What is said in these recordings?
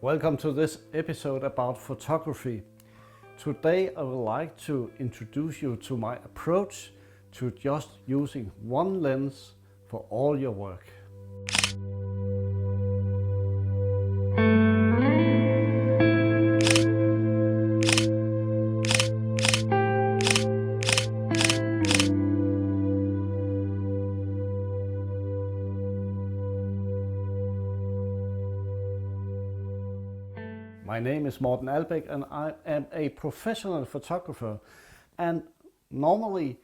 Welcome to this episode about photography. Today I would like to introduce you to my approach to just using one lens for all your work. My name is Albek and I am a professional photographer, and normally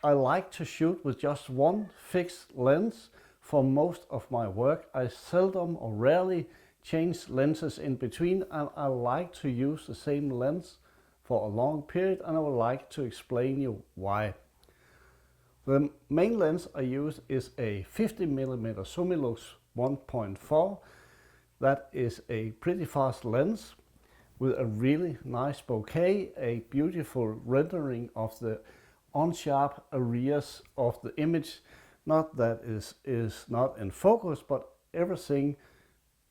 I like to shoot with just one fixed lens for most of my work. I seldom or rarely change lenses in between, and I like to use the same lens for a long period, and I would like to explain you why. The main lens I use is a 50mm Summilux 1.4. That is a pretty fast lens with a really nice bokeh, a beautiful rendering of the unsharp areas of the image. Not that is not in focus, but everything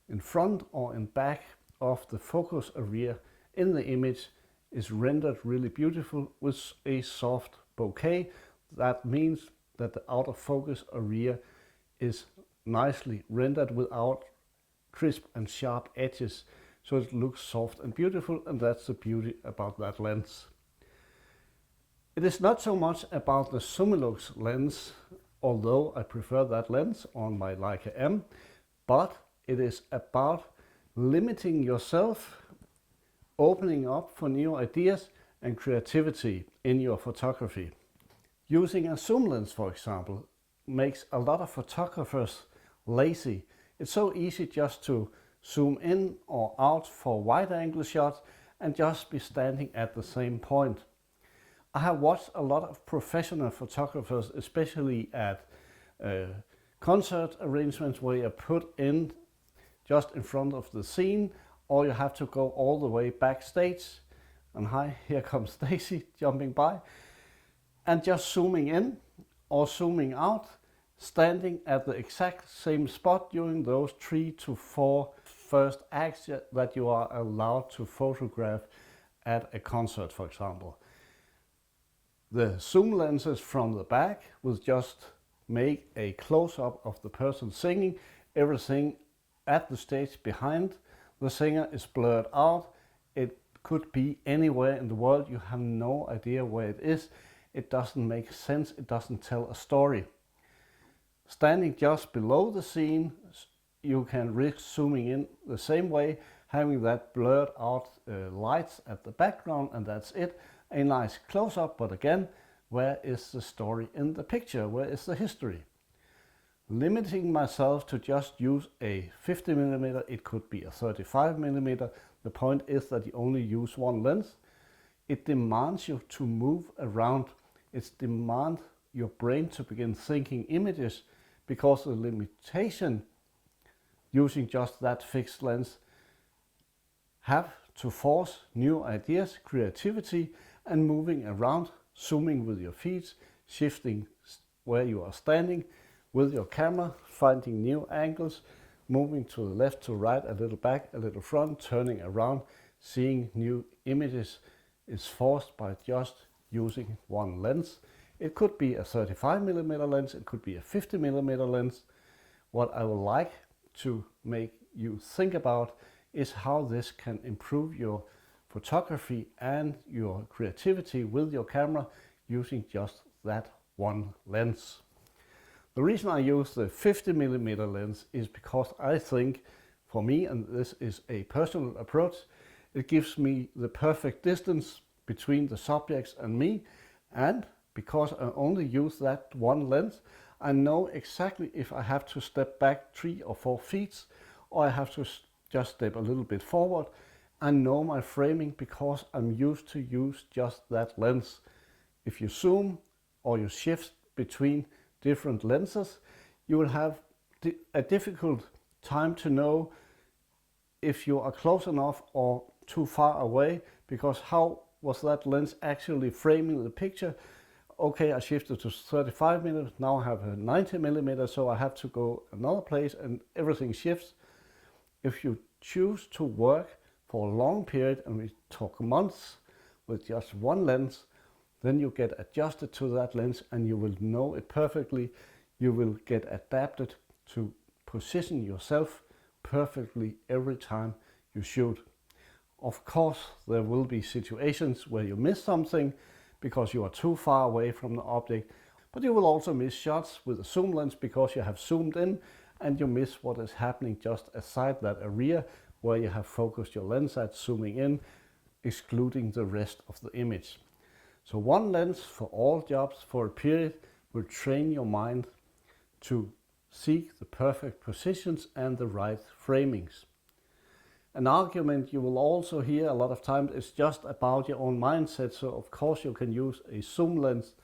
in front or in back of the focus area in the image is rendered really beautiful with a soft bokeh. That means that the out of focus area is nicely rendered without crisp and sharp edges, so it looks soft and beautiful, and that's the beauty about that lens. It is not so much about the Summilux lens, although I prefer that lens on my Leica M, but it is about limiting yourself, opening up for new ideas and creativity in your photography. Using a zoom lens, for example, makes a lot of photographers lazy. It's so easy just to zoom in or out for wide angle shots and just be standing at the same point. I have watched a lot of professional photographers, especially at concert arrangements where you put in just in front of the scene, or you have to go all the way backstage. And hi, here comes Stacy jumping by, and just zooming in or zooming out, standing at the exact same spot during those 3 to 4 first acts that you are allowed to photograph at a concert, for example. The zoom lenses from the back will just make a close-up of the person singing. Everything at the stage behind the singer is blurred out. It could be anywhere in the world. You have no idea where it is. It doesn't make sense. It doesn't tell a story. Standing just below the scene, you can risk zooming in the same way, having that blurred out lights at the background, and that's it. A nice close-up, but again, where is the story in the picture? Where is the history? Limiting myself to just use a 50mm, it could be a 35mm. The point is that you only use one lens. It demands you to move around. It demands your brain to begin thinking images, because the limitation using just that fixed lens have to force new ideas, creativity, and moving around, zooming with your feet, shifting where you are standing with your camera, finding new angles, moving to the left, to right, a little back, a little front, turning around, seeing new images is forced by just using one lens. It could be a 35mm lens, it could be a 50mm lens. What I would like to make you think about is how this can improve your photography and your creativity with your camera using just that one lens. The reason I use the 50mm lens is because I think, for me, and this is a personal approach, it gives me the perfect distance between the subjects and me, and because I only use that one lens, I know exactly if I have to step back 3 or 4 feet, or I have to just step a little bit forward. I know my framing because I'm used to use just that lens. If you zoom or you shift between different lenses, you will have a difficult time to know if you are close enough or too far away, because how was that lens actually framing the picture? Okay, I shifted to 35mm, now I have a 90mm, so I have to go another place and everything shifts. If you choose to work for a long period, and we talk months, with just one lens, then you get adjusted to that lens and you will know it perfectly. You will get adapted to position yourself perfectly every time you shoot. Of course, there will be situations where you miss something because you are too far away from the object, but you will also miss shots with a zoom lens because you have zoomed in and you miss what is happening just aside that area where you have focused your lens at, zooming in, excluding the rest of the image. So one lens for all jobs for a period will train your mind to seek the perfect positions and the right framings. An argument you will also hear a lot of times is just about your own mindset. So of course you can use a zoom lens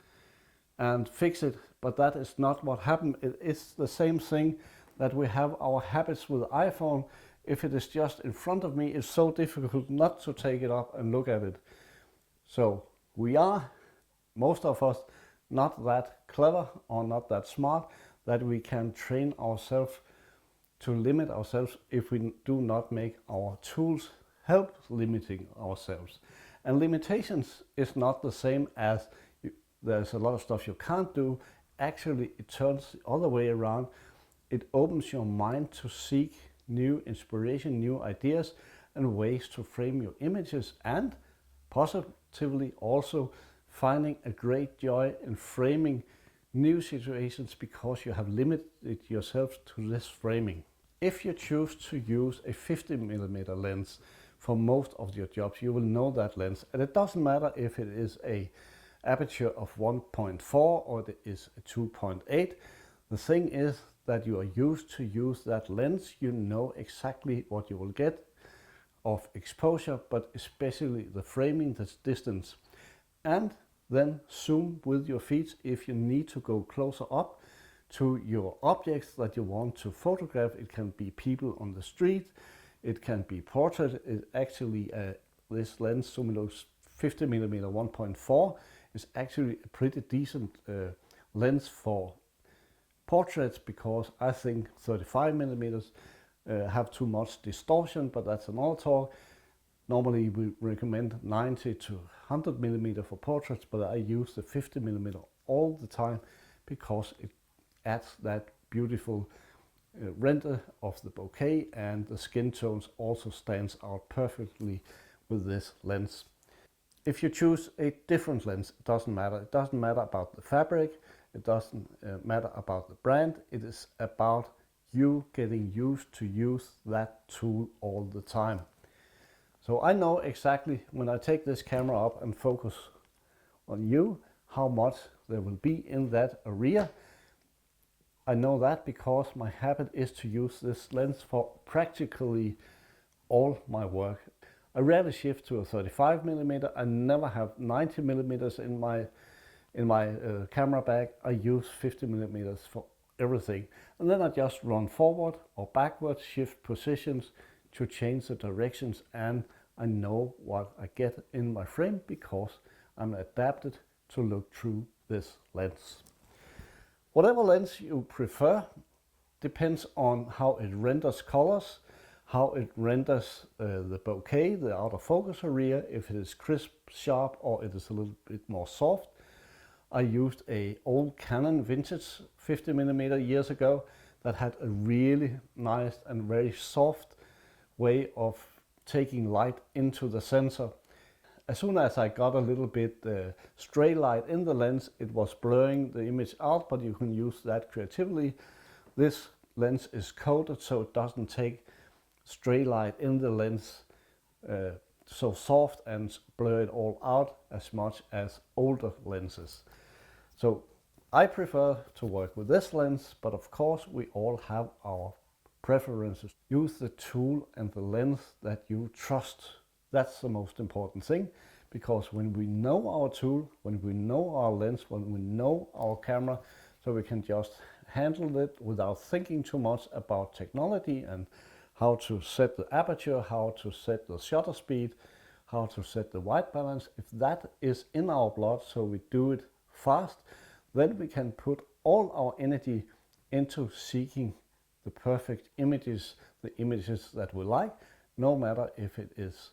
and fix it, but that is not what happened. It is the same thing that we have our habits with the iPhone. If it is just in front of me, it's so difficult not to take it up and look at it. So we are, most of us, not that clever or not that smart that we can train ourselves to limit ourselves if we do not make our tools help limiting ourselves. And limitations is not the same as there's a lot of stuff you can't do. Actually, it turns the other way around. It opens your mind to seek new inspiration, new ideas and ways to frame your images, and positively also finding a great joy in framing new situations because you have limited yourself to this framing. If you choose to use a 50mm lens for most of your jobs, you will know that lens, and it doesn't matter if it is a aperture of 1.4 or it is a 2.8. The thing is that you are used to use that lens. You know exactly what you will get of exposure, but especially the framing, the distance. And then zoom with your feet if you need to go closer up to your objects that you want to photograph. It can be people on the street, it can be portrait. It actually, this lens, Sumilux 50mm 1.4, is actually a pretty decent lens for portraits, because I think 35mm have too much distortion, but that's another talk. Normally we recommend 90 to 100mm for portraits, but I use the 50mm all the time because it adds that beautiful render of the bokeh, and the skin tones also stands out perfectly with this lens. If you choose a different lens, it doesn't matter. It doesn't matter about the fabric, it doesn't matter about the brand. It is about you getting used to use that tool all the time. So I know exactly when I take this camera up and focus on you, how much there will be in that area. I know that because my habit is to use this lens for practically all my work. I rarely shift to a 35mm. I never have 90mm in my camera bag. I use 50mm for everything. And then I just run forward or backwards, shift positions to change the directions, and I know what I get in my frame because I'm adapted to look through this lens. Whatever lens you prefer depends on how it renders colors, how it renders the bokeh, the out of focus area, if it is crisp, sharp, or it is a little bit more soft. I used a old Canon vintage 50mm years ago that had a really nice and very soft way of taking light into the sensor. As soon as I got a little bit stray light in the lens, it was blurring the image out, but you can use that creatively. This lens is coated so it doesn't take stray light in the lens so soft and blur it all out as much as older lenses. So I prefer to work with this lens, but of course we all have our preferences. Use the tool and the lens that you trust. That's the most important thing, because when we know our tool, when we know our lens, when we know our camera, so we can just handle it without thinking too much about technology and how to set the aperture, how to set the shutter speed, how to set the white balance. If that is in our blood, so we do it fast, then we can put all our energy into seeking the perfect images the images that we like, no matter if it is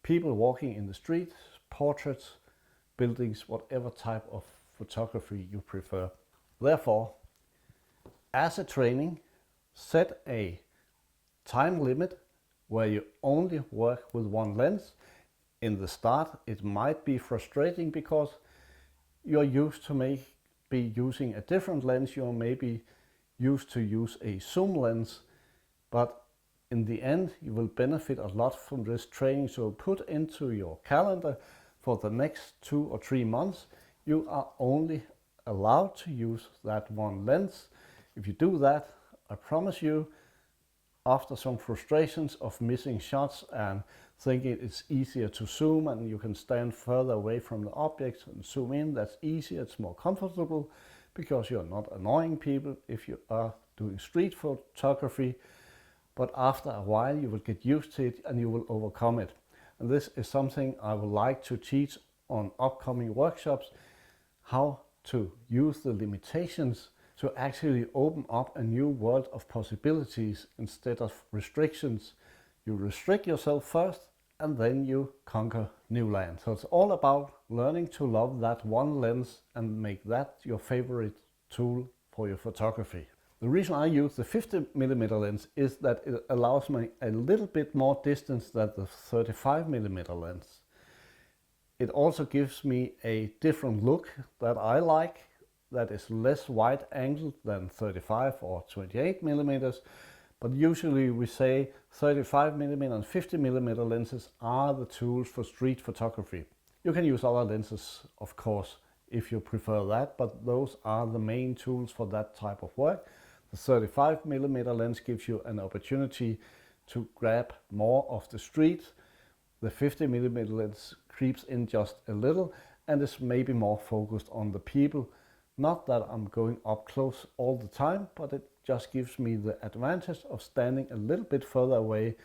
people walking in the street, portraits, buildings, whatever type of photography you prefer. Therefore, as a training, set a time limit where you only work with one lens. In the start, it might be frustrating because you're used to be using a different lens. You're maybe used to use a zoom lens, but in the end, you will benefit a lot from this training. So put into your calendar for the next 2 or 3 months, you are only allowed to use that one lens. If you do that, I promise you, after some frustrations of missing shots and thinking it's easier to zoom and you can stand further away from the objects and zoom in, that's easier, it's more comfortable because you're not annoying people if you are doing street photography. But after a while you will get used to it and you will overcome it. And this is something I would like to teach on upcoming workshops, how to use the limitations to actually open up a new world of possibilities instead of restrictions. You restrict yourself first and then you conquer new land. So it's all about learning to love that one lens and make that your favorite tool for your photography. The reason I use the 50mm lens is that it allows me a little bit more distance than the 35mm lens. It also gives me a different look that I like, that is less wide angled than 35 or 28mm, but usually we say 35mm and 50mm lenses are the tools for street photography. You can use other lenses, of course, if you prefer that, but those are the main tools for that type of work. The 35mm lens gives you an opportunity to grab more of the street. The 50mm lens creeps in just a little and is maybe more focused on the people. Not that I'm going up close all the time, but it just gives me the advantage of standing a little bit further away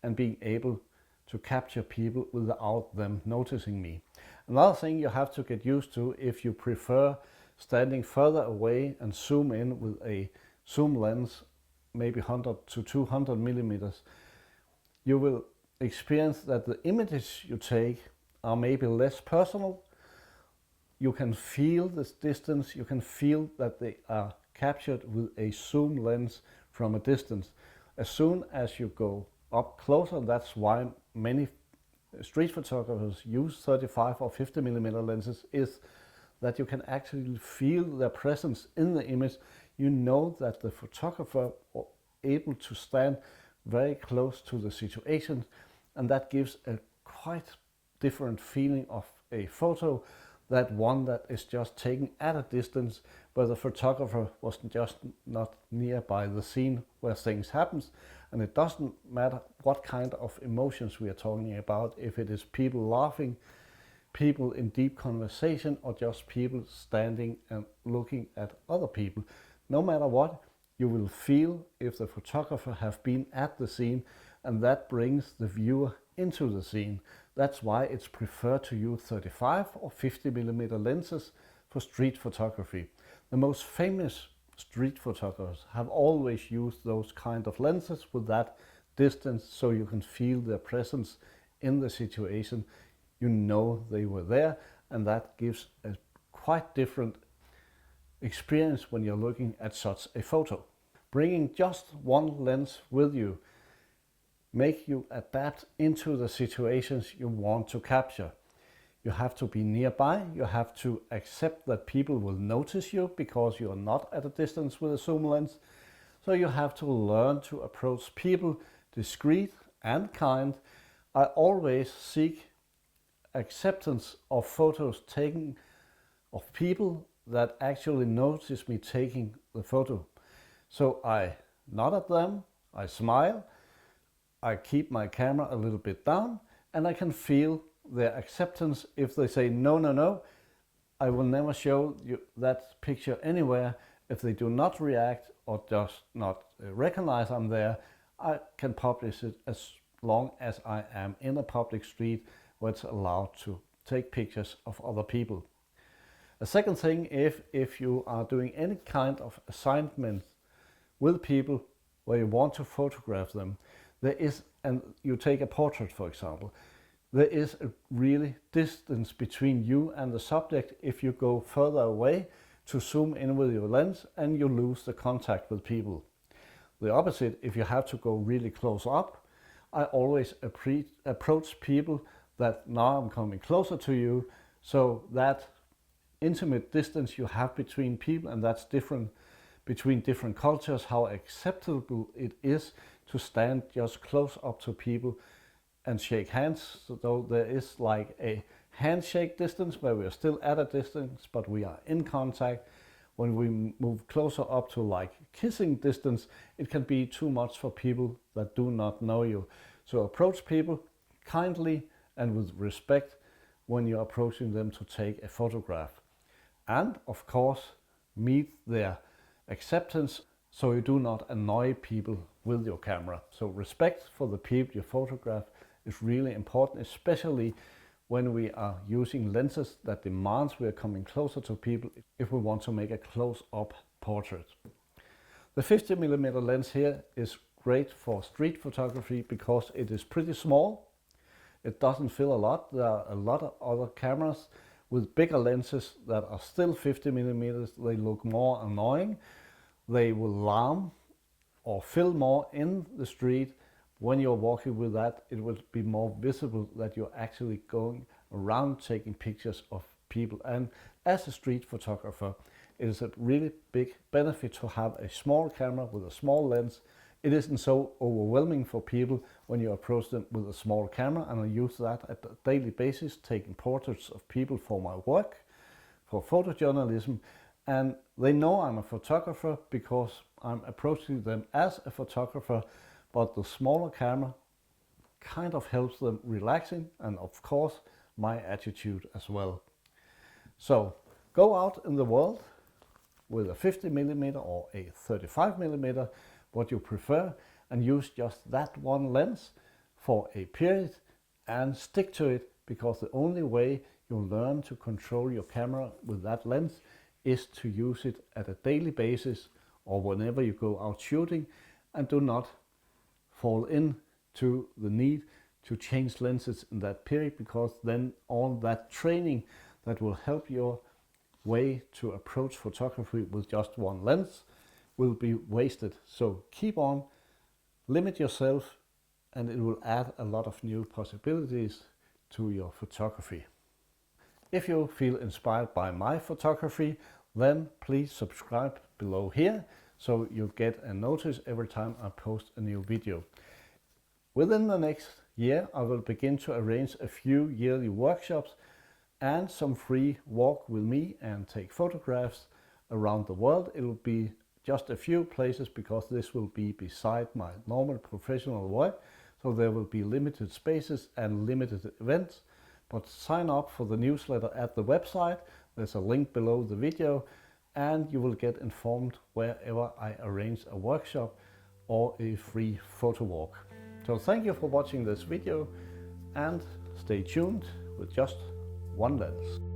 and being able to capture people without them noticing me. Another thing you have to get used to, if you prefer standing further away and zoom in with a zoom lens, maybe 100 to 200 millimeters, you will experience that the images you take are maybe less personal. You can feel this distance, you can feel that they are captured with a zoom lens from a distance. As soon as you go up closer, that's why many street photographers use 35 or 50mm lenses, is that you can actually feel their presence in the image. You know that the photographer is able to stand very close to the situation, and that gives a quite different feeling of a photo than one that is just taken at a distance, where the photographer was just not nearby the scene where things happens. And it doesn't matter what kind of emotions we are talking about, if it is people laughing, people in deep conversation, or just people standing and looking at other people. No matter what, you will feel if the photographer have been at the scene, and that brings the viewer into the scene. That's why it's preferred to use 35 or 50mm lenses for street photography. The most famous street photographers have always used those kind of lenses with that distance, so you can feel their presence in the situation. You know they were there, and that gives a quite different experience when you're looking at such a photo. Bringing just one lens with you make you adapt into the situations you want to capture. You have to be nearby, you have to accept that people will notice you because you're not at a distance with a zoom lens. So you have to learn to approach people discreet and kind. I always seek acceptance of photos taken of people that actually notice me taking the photo. So I nod at them, I smile, I keep my camera a little bit down, and I can feel their acceptance. If they say no, no, no, I will never show you that picture anywhere. If they do not react or just not recognize I'm there, I can publish it as long as I am in a public street where it's allowed to take pictures of other people. A second thing, if you are doing any kind of assignment with people where you want to photograph them, there is, and you take a portrait for example, there is a really distance between you and the subject if you go further away to zoom in with your lens and you lose the contact with people. The opposite, if you have to go really close up, I always approach people that now I'm coming closer to you, so that intimate distance you have between people, and that's different between different cultures, how acceptable it is to stand just close up to people and shake hands. So there is like a handshake distance where we are still at a distance, but we are in contact. When we move closer up to like kissing distance, it can be too much for people that do not know you. So approach people kindly and with respect when you're approaching them to take a photograph. And of course, meet their acceptance so you do not annoy people with your camera. So respect for the people you photograph is really important, especially when we are using lenses that demands we are coming closer to people if we want to make a close-up portrait. The 50mm lens here is great for street photography because it is pretty small. It doesn't fill a lot. There are a lot of other cameras with bigger lenses that are still 50mm. They look more annoying. They will larm or fill more in the street. When you're walking with that, it will be more visible that you're actually going around taking pictures of people. And as a street photographer, it is a really big benefit to have a small camera with a small lens. It isn't so overwhelming for people when you approach them with a small camera, and I use that at a daily basis, taking portraits of people for my work, for photojournalism, and they know I'm a photographer because I'm approaching them as a photographer, but the smaller camera kind of helps them relaxing, and of course my attitude as well. So go out in the world with a 50mm or a 35mm, what you prefer, and use just that one lens for a period and stick to it, because the only way you'll learn to control your camera with that lens is to use it at a daily basis or whenever you go out shooting, and do not fall into the need to change lenses in that period, because then all that training that will help your way to approach photography with just one lens will be wasted. So keep on, limit yourself, and it will add a lot of new possibilities to your photography. If you feel inspired by my photography, then please subscribe below here so you get a notice every time I post a new video. Within the next year, I will begin to arrange a few yearly workshops and some free walk with me and take photographs around the world. It will be just a few places because this will be beside my normal professional work, so there will be limited spaces and limited events. But sign up for the newsletter at the website. There's a link below the video, and you will get informed wherever I arrange a workshop or a free photo walk. So thank you for watching this video, and stay tuned with just one lens.